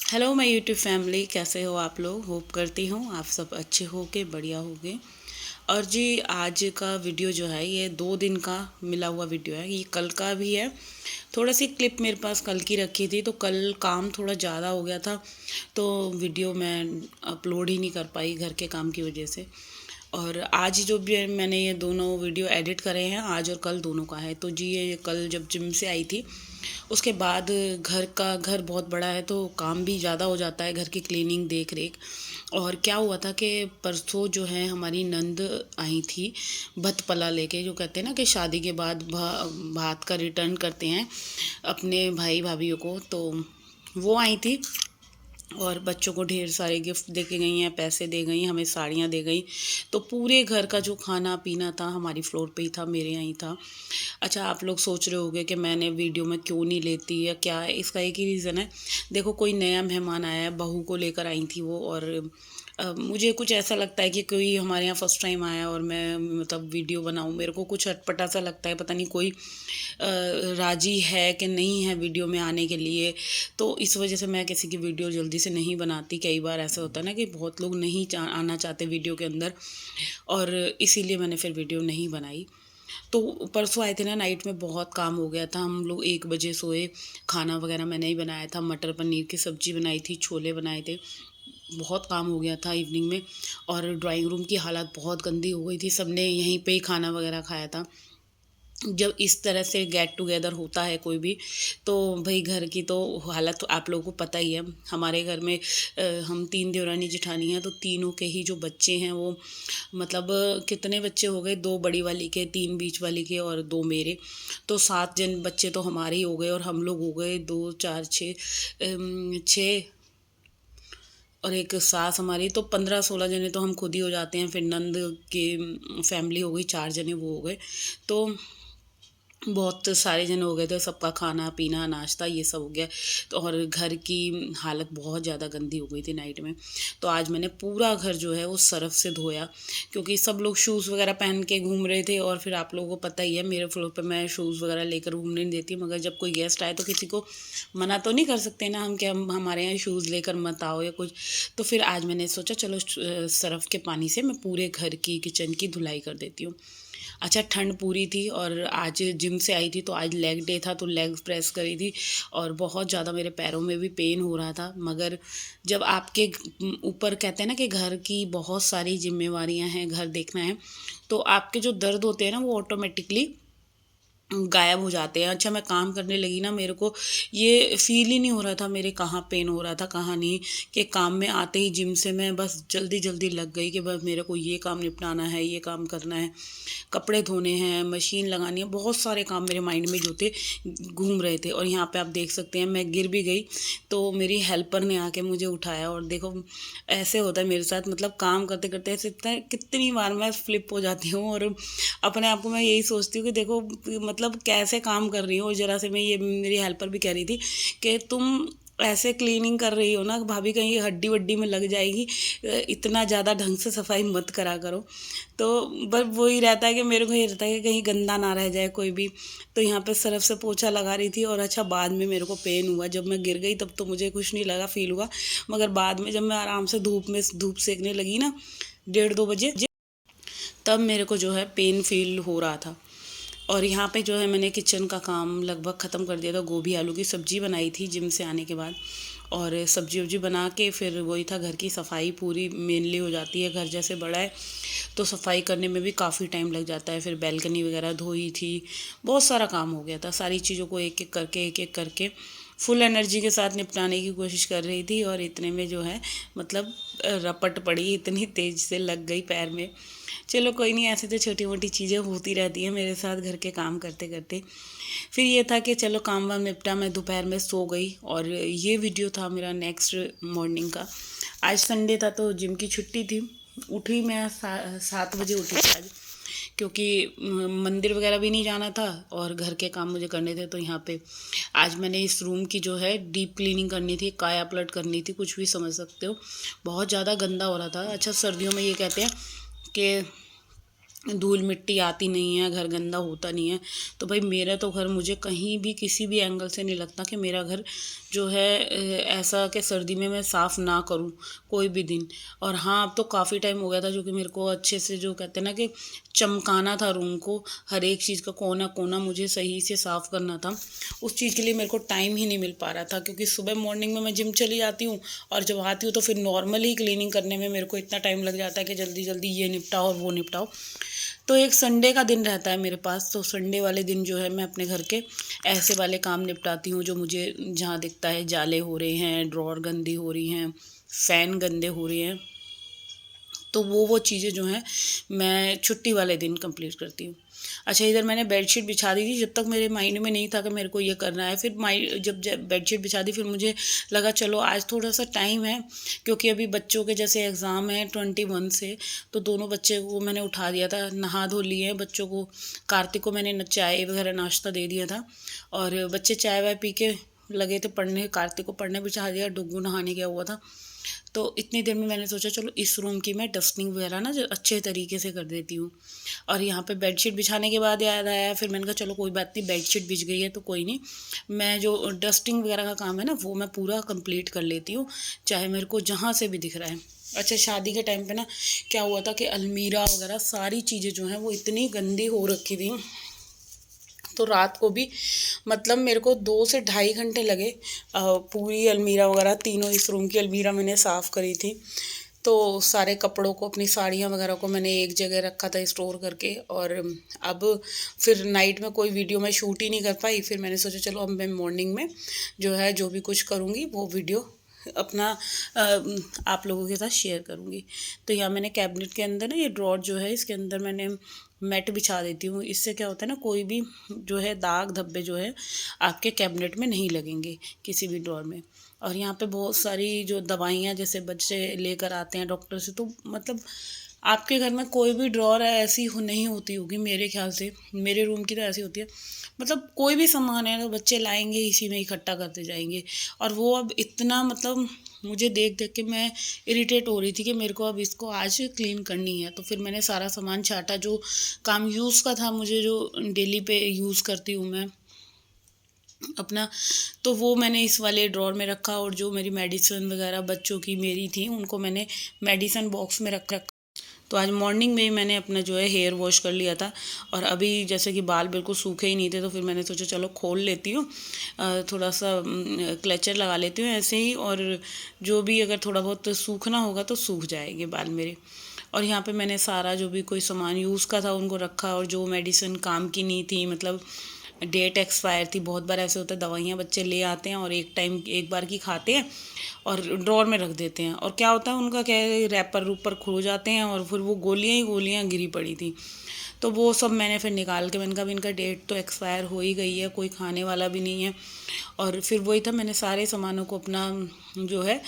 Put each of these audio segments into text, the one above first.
Hello my YouTube family, कैसे हो आप लोग। होप करती हूँ आप सब अच्छे होके बढ़िया होगे। और जी, आज का वीडियो जो है ये 2 दिन का मिला हुआ वीडियो है। ये कल का भी है। थोड़ा सी क्लिप मेरे पास कल की रखी थी, तो कल काम थोड़ा ज़्यादा हो गया था, तो वीडियो मैं अपलोड ही नहीं कर पाई घर के काम की वजह से। और आज जो भी मैंने ये दोनों वीडियो एडिट करे हैं, आज और कल दोनों का है। तो जी, ये कल जब जिम से आई थी उसके बाद घर बहुत बड़ा है, तो काम भी ज़्यादा हो जाता है, घर की क्लीनिंग देख रेख। और क्या हुआ था कि परसों जो है हमारी नंद आई थी भतपला लेके, जो कहते हैं ना कि शादी के बाद भात का रिटर्न करते हैं अपने भाई भाभीियों को। तो वो आई थी और बच्चों को ढेर सारे गिफ्ट दे के गई हैं, पैसे दे गई, हमें साड़ियाँ दे गई। तो पूरे घर का जो खाना पीना था हमारी फ्लोर पे ही था, मेरे यहाँ ही था। अच्छा, आप लोग सोच रहे होंगे कि मैंने वीडियो में क्यों नहीं लेती या क्या है। इसका एक ही रीज़न है। देखो, कोई नया मेहमान आया है, बहू को लेकर आई थी वो। और मुझे कुछ ऐसा लगता है कि कोई हमारे यहाँ फ़र्स्ट टाइम आया और मैं मतलब वीडियो बनाऊँ, मेरे को कुछ अटपटा सा लगता है। पता नहीं कोई राज़ी है कि नहीं है वीडियो में आने के लिए। तो इस वजह से मैं किसी की वीडियो जल्दी से नहीं बनाती। कई बार ऐसा होता है ना कि बहुत लोग नहीं आना चाहते वीडियो के अंदर, और इसीलिए मैंने फिर वीडियो नहीं बनाई। तो परसों आए थे ना, नाइट में बहुत काम हो गया था। हम लोग 1 बजे सोए। खाना वगैरह मैंने ही बनाया था, मटर पनीर की सब्ज़ी बनाई थी, छोले बनाए थे। बहुत काम हो गया था इवनिंग में। और ड्राइंग रूम की हालत बहुत गंदी हो गई थी, सबने यहीं पे ही खाना वगैरह खाया था। जब इस तरह से गेट टुगेदर होता है कोई भी, तो भाई घर की तो हालत तो आप लोगों को पता ही है। हमारे घर में हम 3 देवरानी जेठानी हैं, तो तीनों के ही जो बच्चे हैं वो मतलब कितने बच्चे हो गए, 2 बड़ी वाली के, 3 बीच वाली के और 2 मेरे। तो 7 जन बच्चे तो हमारे ही हो गए, और हम लोग हो गए 2 4 6 6, और एक सास हमारी, तो 15 16 जने तो हम खुद ही हो जाते हैं। फिर नंद की फैमिली हो गई, 4 जने वो हो गए। तो बहुत सारे जन हो गए थे, सबका खाना पीना नाश्ता ये सब हो गया। तो और घर की हालत बहुत ज़्यादा गंदी हो गई थी नाइट में। तो आज मैंने पूरा घर जो है वो सरफ़ से धोया, क्योंकि सब लोग शूज़ वगैरह पहन के घूम रहे थे। और फिर आप लोगों को पता ही है, मेरे फ्लोर पे मैं शूज़ वगैरह लेकर घूमने नहीं देती, मगर जब कोई गेस्ट आए तो किसी को मना तो नहीं कर सकते ना हम, कि हम हमारे यहाँ शूज़ लेकर मत आओ या कुछ। तो फिर आज मैंने सोचा चलो सरफ़ के पानी से मैं पूरे घर की किचन की धुलाई कर देती हूँ। अच्छा, ठंड पूरी थी और आज जिम से आई थी, तो आज लेग डे था, तो लेग प्रेस करी थी। और बहुत ज़्यादा मेरे पैरों में भी पेन हो रहा था। मगर जब आपके ऊपर कहते हैं ना कि घर की बहुत सारी जिम्मेवारियां हैं, घर देखना है, तो आपके जो दर्द होते हैं ना वो ऑटोमेटिकली गायब हो जाते हैं। अच्छा, मैं काम करने लगी ना, मेरे को ये फ़ील ही नहीं हो रहा था मेरे कहाँ पेन हो रहा था कहाँ नहीं। कि काम में आते ही जिम से मैं बस जल्दी जल्दी लग गई कि बस मेरे को ये काम निपटाना है, ये काम करना है, कपड़े धोने हैं, मशीन लगानी है। बहुत सारे काम मेरे माइंड में जो थे घूम रहे थे। और यहाँ पे आप देख सकते हैं मैं गिर भी गई, तो मेरी हेल्पर ने आके मुझे उठाया। और देखो, ऐसे होता है मेरे साथ, मतलब काम करते करते ऐसे इतना कितनी बार मैं फ्लिप हो जाती हूँ। और अपने आप को मैं यही सोचती हूँ कि देखो, मतलब कैसे काम कर रही हो। जरा से मैं, ये मेरी हेल्पर भी कह रही थी कि तुम ऐसे क्लीनिंग कर रही हो ना भाभी, कहीं हड्डी वड्डी में लग जाएगी, इतना ज़्यादा ढंग से सफाई मत करा करो। तो बस वही रहता है कि मेरे को ये रहता है कि कहीं गंदा ना रह जाए कोई भी। तो यहाँ पे सरफ से पोछा लगा रही थी। और अच्छा, बाद में मेरे को पेन हुआ, जब मैं गिर गई तब तो मुझे कुछ नहीं लगा, फील हुआ। मगर बाद में जब मैं आराम से धूप सेकने लगी ना, 1:30 2 बजे, तब मेरे को जो है पेन फील हो रहा था। और यहाँ पे जो है मैंने किचन का काम लगभग ख़त्म कर दिया था। गोभी आलू की सब्ज़ी बनाई थी जिम से आने के बाद। और सब्जी वब्जी बना के फिर वही था, घर की सफाई पूरी मेनली हो जाती है। घर जैसे बड़ा है तो सफाई करने में भी काफ़ी टाइम लग जाता है। फिर बैल्कनी वगैरह धोई थी, बहुत सारा काम हो गया था। सारी चीज़ों को एक एक करके फुल एनर्जी के साथ निपटाने की कोशिश कर रही थी। और इतने में जो है मतलब रपट पड़ी, इतनी तेज़ से लग गई पैर में। चलो कोई नहीं, ऐसे तो छोटी मोटी चीज़ें होती रहती हैं मेरे साथ घर के काम करते करते। फिर ये था कि चलो काम वाम निपटा, मैं दोपहर में सो गई। और ये वीडियो था मेरा नेक्स्ट मॉर्निंग का। आज संडे था तो जिम की छुट्टी थी। उठी मैं 7 बजे उठी थी आज, क्योंकि मंदिर वगैरह भी नहीं जाना था और घर के काम मुझे करने थे। तो यहाँ पे आज मैंने इस रूम की जो है डीप क्लीनिंग करनी थी, काया पलट करनी थी, कुछ भी समझ सकते हो। बहुत ज़्यादा गंदा हो रहा था। अच्छा, सर्दियों में ये कहते हैं कि धूल मिट्टी आती नहीं है, घर गंदा होता नहीं है। तो भाई मेरा तो घर, मुझे कहीं भी किसी भी एंगल से नहीं लगता कि मेरा घर जो है ऐसा कि सर्दी में मैं साफ़ ना करूं कोई भी दिन। और हाँ, अब तो काफ़ी टाइम हो गया था, जो कि मेरे को अच्छे से, जो कहते हैं ना कि चमकाना था रूम को, हर एक चीज़ का कोना कोना मुझे सही से साफ़ करना था। उस चीज़ के लिए मेरे को टाइम ही नहीं मिल पा रहा था, क्योंकि सुबह मॉर्निंग में मैं जिम चली जाती हूँ, और जब आती हूँ तो फिर नॉर्मली क्लीनिंग करने में मेरे को इतना टाइम लग जाता है कि जल्दी जल्दी ये निपटाओ और वो निपटाओ। तो एक संडे का दिन रहता है मेरे पास, तो संडे वाले दिन जो है मैं अपने घर के ऐसे वाले काम निपटाती हूँ जो मुझे जहाँ दिखता है जाले हो रहे हैं, ड्रॉर गंदी हो रही हैं, फ़ैन गंदे हो रहे हैं, तो वो चीज़ें जो हैं मैं छुट्टी वाले दिन कंप्लीट करती हूँ। अच्छा, इधर मैंने बेडशीट बिछा दी थी, जब तक मेरे माइंड में नहीं था कि मेरे को ये करना है। फिर जब बेडशीट बिछा दी, फिर मुझे लगा चलो आज थोड़ा सा टाइम है, क्योंकि अभी बच्चों के जैसे एग्ज़ाम है 21 से, तो दोनों बच्चे को मैंने उठा दिया था, नहा धो लिए हैं बच्चों को। कार्तिक को मैंने चाय वगैरह नाश्ता दे दिया था, और बच्चे चाय वाय पी के लगे थे पढ़ने। कार्तिक को पढ़ने बिठा दिया, डुग्गू नहाने गया हुआ था। तो इतनी देर में मैंने सोचा चलो इस रूम की मैं डस्टिंग वगैरह ना जो अच्छे तरीके से कर देती हूँ। और यहाँ पे बेडशीट बिछाने के बाद याद आया, फिर मैंने कहा चलो कोई बात नहीं, बेडशीट बिछ गई है तो कोई नहीं, मैं जो डस्टिंग वगैरह का काम है ना वो मैं पूरा कंप्लीट कर लेती हूँ, चाहे मेरे को जहाँ से भी दिख रहा है। अच्छा, शादी के टाइम पे ना क्या हुआ था कि अलमीरा वगैरह सारी चीज़ें जो हैं वो इतनी गंदी हो रखी थी, तो रात को भी मतलब मेरे को 2 से ढाई घंटे लगे। पूरी अलमीरा वगैरह, तीनों इस रूम की अलमीरा मैंने साफ़ करी थी। तो सारे कपड़ों को, अपनी साड़ियाँ वगैरह को मैंने एक जगह रखा था स्टोर करके। और अब फिर नाइट में कोई वीडियो मैं शूट ही नहीं कर पाई, फिर मैंने सोचा चलो अब मैं मॉर्निंग में जो है जो भी कुछ करूँगी वो वीडियो अपना आप लोगों के साथ शेयर करूँगी। तो यहाँ मैंने कैबिनेट के अंदर ना, ये ड्रॉर जो है इसके अंदर मैंने मैट बिछा देती हूँ। इससे क्या होता है ना, कोई भी जो है दाग धब्बे जो है आपके कैबिनेट में नहीं लगेंगे किसी भी ड्रॉर में। और यहाँ पे बहुत सारी जो दवाइयाँ जैसे बच्चे लेकर आते हैं डॉक्टर से, तो मतलब आपके घर में कोई भी ड्रॉर ऐसी नहीं होती होगी, मेरे ख्याल से मेरे रूम की तो ऐसी होती है। मतलब कोई भी सामान है तो बच्चे लाएंगे, इसी में इकट्ठा करते जाएंगे। और वो अब इतना, मतलब मुझे देख देख के मैं इरिटेट हो रही थी कि मेरे को अब इसको आज क्लीन करनी है। तो फिर मैंने सारा सामान छाटा, जो काम यूज़ का था मुझे, जो डेली पे यूज़ करती हूँ मैं अपना, तो वो मैंने इस वाले ड्रॉर में रखा। और जो मेरी मेडिसिन वगैरह बच्चों की मेरी थी, उनको मैंने मेडिसिन बॉक्स में रखा। तो आज मॉर्निंग में ही मैंने अपना जो है हेयर वॉश कर लिया था, और अभी जैसे कि बाल बिल्कुल सूखे ही नहीं थे, तो फिर मैंने सोचा चलो खोल लेती हूँ, थोड़ा सा क्लेचर लगा लेती हूँ ऐसे ही, और जो भी अगर थोड़ा बहुत सूखना होगा तो सूख जाएंगे बाल मेरे। और यहाँ पे मैंने सारा जो भी कोई सामान यूज़ का था उनको रखा, और जो मेडिसिन काम की नहीं थी, मतलब डेट एक्सपायर थी। बहुत बार ऐसे होता है, दवाइयाँ बच्चे ले आते हैं और एक बार की खाते हैं और ड्रॉर में रख देते हैं, और क्या होता है उनका क्या है, रैपर ऊपर खुल जाते हैं और फिर वो गोलियाँ ही गोलियाँ गिरी पड़ी थी। तो वो सब मैंने फिर निकाल के, मैंने कहा इनका डेट तो एक्सपायर हो ही गई है, कोई खाने वाला भी नहीं है। और फिर वही था, मैंने सारे सामानों को अपना जो है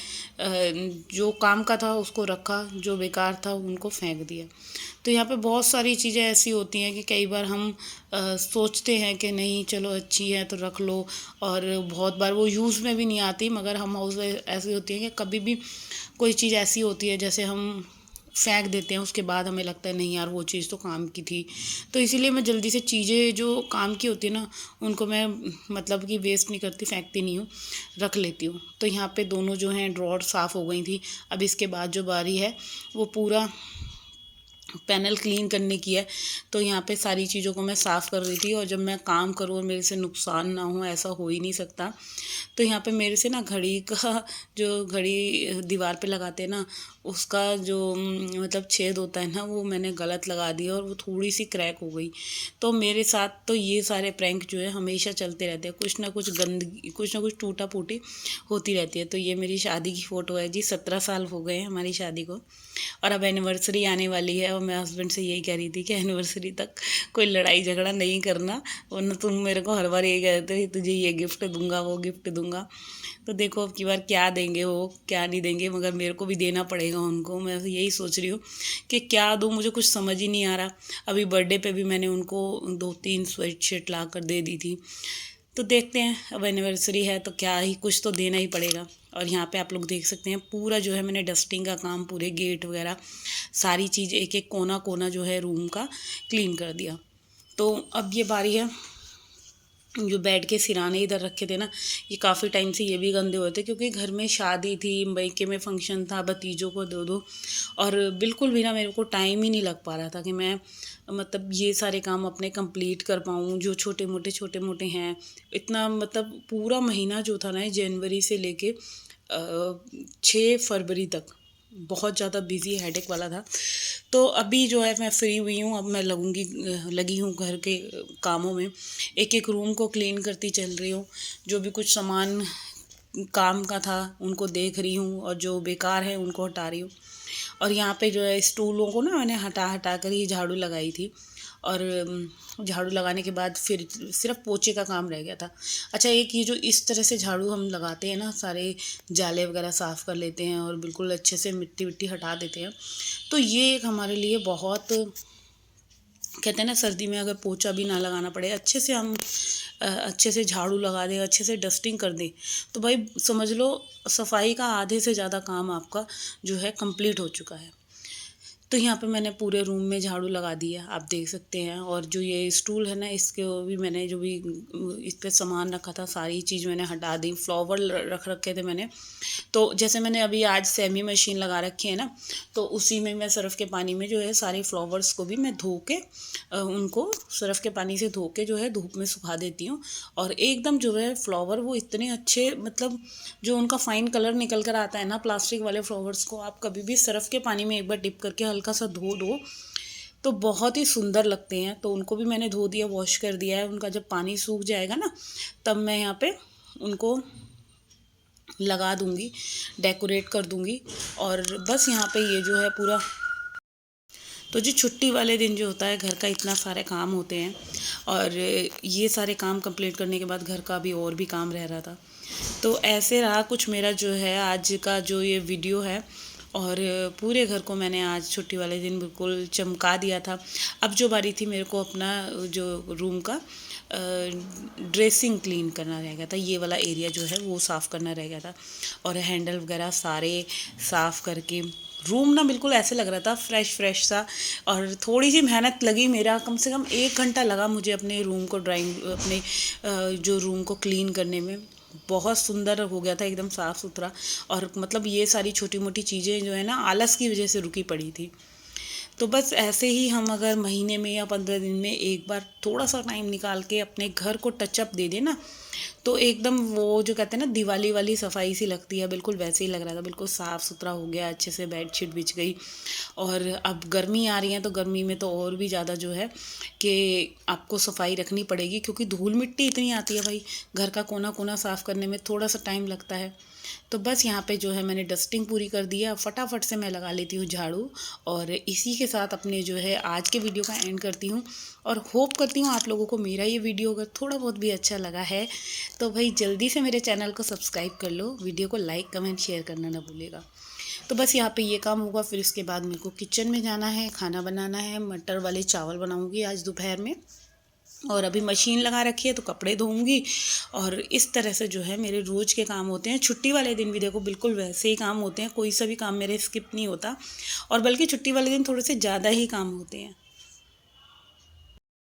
जो काम का था उसको रखा, जो बेकार था उनको फेंक दिया। तो यहाँ पे बहुत सारी चीज़ें ऐसी होती हैं कि कई बार हम सोचते हैं कि नहीं चलो अच्छी है तो रख लो, और बहुत बार वो यूज़ में भी नहीं आती। मगर हम हाउस ऐसी होती है कि कभी भी कोई चीज़ ऐसी होती है जैसे हम फेंक देते हैं, उसके बाद हमें लगता है नहीं यार वो चीज़ तो काम की थी। तो इसीलिए मैं जल्दी से चीज़ें जो काम की होती है ना, उनको मैं मतलब कि वेस्ट नहीं करती, फेंकती नहीं हूँ, रख लेती हूँ। तो यहाँ पे दोनों जो हैं ड्रॉर साफ़ हो गई थी। अब इसके बाद जो बारी है वो पूरा पैनल क्लीन करने की है। तो यहाँ पे सारी चीज़ों को मैं साफ़ कर रही थी, और जब मैं काम करूँ और मेरे से नुकसान ना हो, ऐसा हो ही नहीं सकता। तो यहाँ पे मेरे से ना घड़ी का, जो घड़ी दीवार पे लगाते हैं ना, उसका जो मतलब छेद होता है ना, वो मैंने गलत लगा दिया और वो थोड़ी सी क्रैक हो गई। तो मेरे साथ तो ये सारे प्रैंक जो है हमेशा चलते रहते हैं, कुछ ना कुछ गंदगी, कुछ ना कुछ टूटा फूटी होती रहती है। तो ये मेरी शादी की फ़ोटो है जी, 17 साल हो गए हैं हमारी शादी को, और अब एनिवर्सरी आने वाली है। और मैं हस्बैंड से यही कह रही थी कि एनिवर्सरी तक कोई लड़ाई झगड़ा नहीं करना, वरना तुम मेरे को हर बार यही कहते हो तुझे ये गिफ्ट दूंगा वो गिफ्ट दूंगा। तो देखो अब की बार क्या देंगे वो, क्या नहीं देंगे, मगर मेरे को भी देना पड़ेगा उनको। मैं यही सोच रही हूँ कि क्या दूँ, मुझे कुछ समझ ही नहीं आ रहा। अभी बर्थडे पे भी मैंने उनको 2-3 स्वेट शर्ट ला कर दे दी थी। तो देखते हैं, अब एनिवर्सरी है तो क्या ही कुछ तो देना ही पड़ेगा। और यहाँ पे आप लोग देख सकते हैं पूरा जो है मैंने डस्टिंग का काम, पूरे गेट वगैरह सारी चीज़, एक एक कोना कोना जो है रूम का क्लीन कर दिया। तो अब ये बारी है, जो बेड के सिराने इधर रखे थे ना, ये काफ़ी टाइम से ये भी गंदे हुए थे, क्योंकि घर में शादी थी, मईके में फंक्शन था, भतीजों को दो और बिल्कुल भी ना मेरे को टाइम ही नहीं लग पा रहा था कि मैं मतलब ये सारे काम अपने कंप्लीट कर पाऊँ जो छोटे मोटे हैं। इतना मतलब पूरा महीना जो था ना, जनवरी से लेके 6 फरवरी तक बहुत ज़्यादा बिजी हेडेक वाला था। तो अभी जो है मैं फ्री हुई हूँ, अब मैं लगी हूँ घर के कामों में, एक एक रूम को क्लीन करती चल रही हूँ। जो भी कुछ सामान काम का था उनको देख रही हूँ, और जो बेकार है उनको हटा रही हूँ। और यहाँ पे जो है स्टूलों को ना मैंने हटा कर ही झाड़ू लगाई थी, और झाड़ू लगाने के बाद फिर सिर्फ पोछे का काम रह गया था। अच्छा, एक ये जो इस तरह से झाड़ू हम लगाते हैं ना, सारे जाले वगैरह साफ़ कर लेते हैं और बिल्कुल अच्छे से मिट्टी विट्टी हटा देते हैं, तो ये एक हमारे लिए बहुत, कहते हैं ना, सर्दी में अगर पोछा भी ना लगाना पड़े, अच्छे से हम अच्छे से झाड़ू लगा दें, अच्छे से डस्टिंग कर दें, तो भाई समझ लो सफाई का आधे से ज़्यादा काम आपका जो है कंप्लीट हो चुका है। तो यहाँ पे मैंने पूरे रूम में झाड़ू लगा दिया, आप देख सकते हैं। और जो ये स्टूल है ना, इसके भी मैंने जो भी इस पे सामान रखा था सारी चीज़ मैंने हटा दी। फ्लावर रख रखे थे मैंने, तो जैसे मैंने अभी आज सेमी मशीन लगा रखी है ना, तो उसी में मैं सर्फ़ के पानी में जो है सारे फ्लावर्स को भी मैं धो के उनको सर्फ़ के पानी से धो के जो है धूप में सुखा देती हूँ। और एकदम जो है फ्लावर वो इतने अच्छे, मतलब जो उनका फ़ाइन कलर निकल कर आता है ना, प्लास्टिक वाले फ्लावर्स को आप कभी भी सर्फ़ के पानी में एक बार डिप करके हल्का सा धो दो तो बहुत ही सुंदर लगते हैं। तो उनको भी मैंने धो दिया, वॉश कर दिया है। उनका जब पानी सूख जाएगा ना, तब मैं यहाँ पे उनको लगा दूँगी, डेकोरेट कर दूँगी। और बस यहाँ पे ये जो है पूरा, तो जो छुट्टी वाले दिन जो होता है, घर का इतना सारे काम होते हैं, और ये सारे काम कंप्लीट करने के बाद घर का भी और भी काम रह रहा था। तो ऐसे रहा कुछ मेरा जो है आज का जो ये वीडियो है। और पूरे घर को मैंने आज छुट्टी वाले दिन बिल्कुल चमका दिया था। अब जो बारी थी मेरे को अपना जो रूम का ड्रेसिंग क्लीन करना रह गया था, ये वाला एरिया जो है वो साफ़ करना रह गया था। और हैंडल वगैरह सारे साफ़ करके रूम ना बिल्कुल ऐसे लग रहा था फ्रेश सा। और थोड़ी सी मेहनत लगी, मेरा कम से कम 1 घंटा लगा मुझे अपने रूम को अपने जो रूम को क्लीन करने में। बहुत सुंदर हो गया था, एकदम साफ़ सुथरा। और मतलब ये सारी छोटी मोटी चीज़ें जो है ना, आलस की वजह से रुकी पड़ी थी। तो बस ऐसे ही हम अगर महीने में या 15 दिन में एक बार थोड़ा सा टाइम निकाल के अपने घर को टचअप दे दें ना, तो एकदम वो जो कहते हैं ना दिवाली वाली सफाई सी लगती है, बिल्कुल वैसे ही लग रहा था। बिल्कुल साफ़ सुथरा हो गया, अच्छे से बेडशीट बिछ गई। और अब गर्मी आ रही है, तो गर्मी में तो और भी ज़्यादा जो है कि आपको सफाई रखनी पड़ेगी, क्योंकि धूल मिट्टी इतनी आती है भाई, घर का कोना कोना साफ़ करने में थोड़ा सा टाइम लगता है। तो बस यहाँ पे जो है मैंने डस्टिंग पूरी कर दिया, फटाफट से मैं लगा लेती हूँ झाड़ू। और इसी के साथ अपने जो है आज के वीडियो का एंड करती हूँ। और होप करती हूँ आप लोगों को मेरा ये वीडियो अगर थोड़ा बहुत भी अच्छा लगा है, तो भाई जल्दी से मेरे चैनल को सब्सक्राइब कर लो, वीडियो को लाइक कमेंट शेयर करना ना भूलिएगा। तो बस यहाँ पे ये काम होगा, फिर इसके बाद मेरे को किचन में जाना है, खाना बनाना है। मटर वाले चावल बनाऊँगी आज दोपहर में। और अभी मशीन लगा रखी है तो कपड़े धोऊंगी। और इस तरह से जो है मेरे रोज़ के काम होते हैं। छुट्टी वाले दिन भी देखो बिल्कुल वैसे ही काम होते हैं, कोई सा भी काम मेरे स्किप नहीं होता, और बल्कि छुट्टी वाले दिन थोड़े से ज़्यादा ही काम होते हैं।